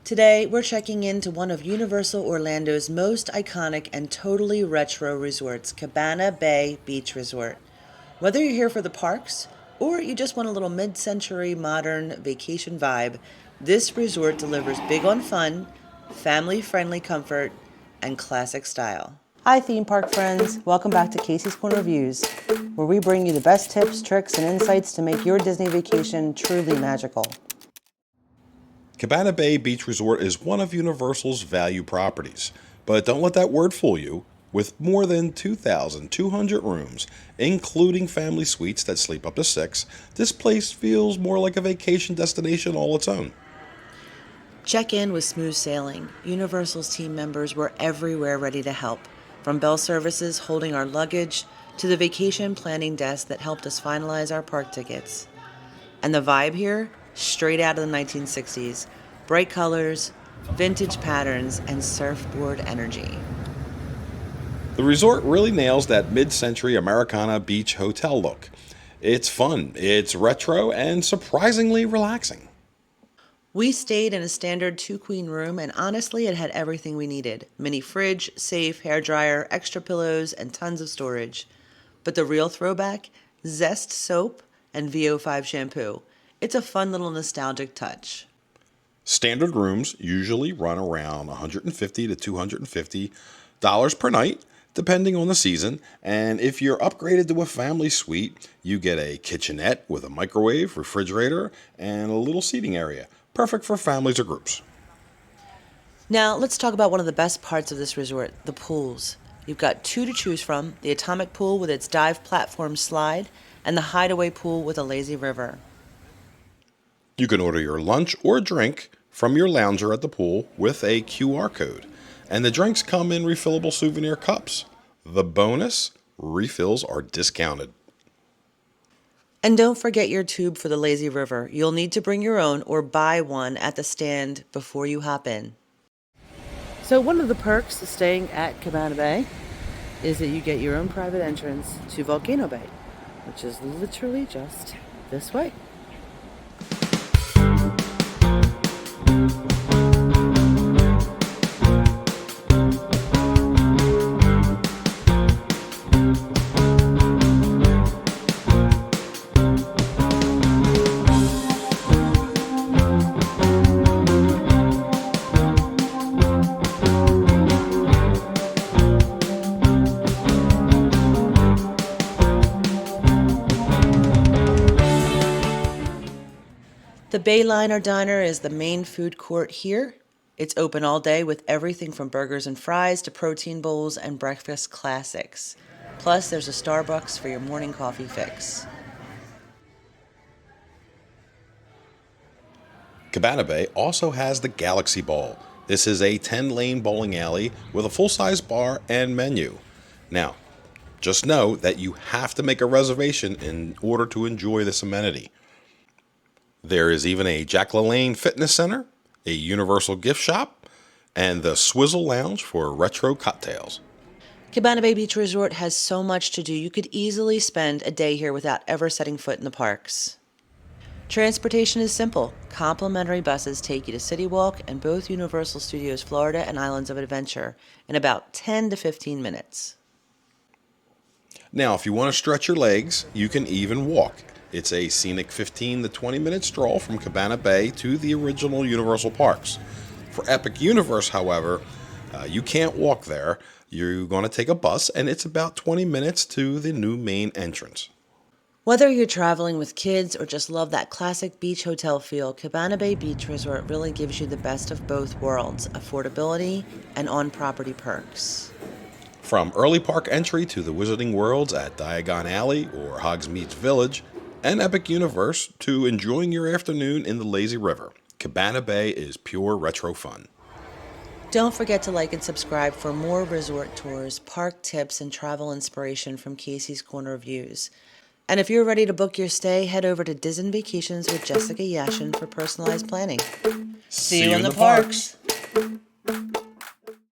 Today, we're checking into one of Universal Orlando's most iconic and totally retro resorts, Cabana Bay Beach Resort. Whether you're here for the parks or you just want a little mid-century modern vacation vibe, this resort delivers big on fun, family-friendly comfort, and classic style. Hi theme park friends, welcome back to Casey's Corner Views, where we bring you the best tips, tricks, and insights to make your Disney vacation truly magical. Cabana Bay Beach Resort is one of Universal's value properties, but don't let that word fool you. With more than 2,200 rooms, including family suites that sleep up to 6, this place feels more like a vacation destination all its own. Check in with smooth sailing. Universal's team members were everywhere ready to help, from bell services holding our luggage to the vacation planning desk that helped us finalize our park tickets. And the vibe here? Straight out of the 1960s. Bright colors, vintage patterns, and surfboard energy. The resort really nails that mid-century Americana beach hotel look. It's fun, it's retro, and surprisingly relaxing. We stayed in a standard 2-queen room, and honestly, it had everything we needed. Mini fridge, safe, hairdryer, extra pillows, and tons of storage. But the real throwback? Zest soap and VO5 shampoo. It's a fun little nostalgic touch. Standard rooms usually run around $150 to $250 per night, depending on the season, and if you're upgraded to a family suite, you get a kitchenette with a microwave, refrigerator, and a little seating area. Perfect for families or groups. Now, let's talk about one of the best parts of this resort, the pools. You've got 2 to choose from, the Atomic Pool with its dive platform slide, and the Hideaway Pool with a lazy river. You can order your lunch or drink from your lounger at the pool with a QR code, and the drinks come in refillable souvenir cups. The bonus, refills are discounted. And don't forget your tube for the lazy river. You'll need to bring your own or buy one at the stand before you hop in. So one of the perks of staying at Cabana Bay is that you get your own private entrance to Volcano Bay, which is literally just this way. The Bayliner Diner is the main food court here. It's open all day with everything from burgers and fries to protein bowls and breakfast classics. Plus, there's a Starbucks for your morning coffee fix. Cabana Bay also has the Galaxy Bowl. This is a 10-lane bowling alley with a full-size bar and menu. Now, just know that you have to make a reservation in order to enjoy this amenity. There is even a Jack LaLanne Fitness Center, a Universal gift shop, and the Swizzle Lounge for retro cocktails. Cabana Bay Beach Resort has so much to do, you could easily spend a day here without ever setting foot in the parks. Transportation is simple. Complimentary buses take you to City Walk and both Universal Studios Florida and Islands of Adventure in about 10 to 15 minutes. Now, if you want to stretch your legs, you can even walk. It's a scenic 15 to 20-minute stroll from Cabana Bay to the original Universal Parks. For Epic Universe, however, you can't walk there. You're going to take a bus, and it's about 20 minutes to the new main entrance. Whether you're traveling with kids or just love that classic beach hotel feel, Cabana Bay Beach Resort really gives you the best of both worlds, affordability and on-property perks. From early park entry to the Wizarding Worlds at Diagon Alley or Hogsmeade Village, and Epic Universe to enjoying your afternoon in the lazy river, Cabana Bay is pure retro fun. Don't forget to like and subscribe for more resort tours, park tips, and travel inspiration from Casey's Corner Views. And if you're ready to book your stay, head over to Disney Vacations with Jessica Yashin for personalized planning. See you in the parks.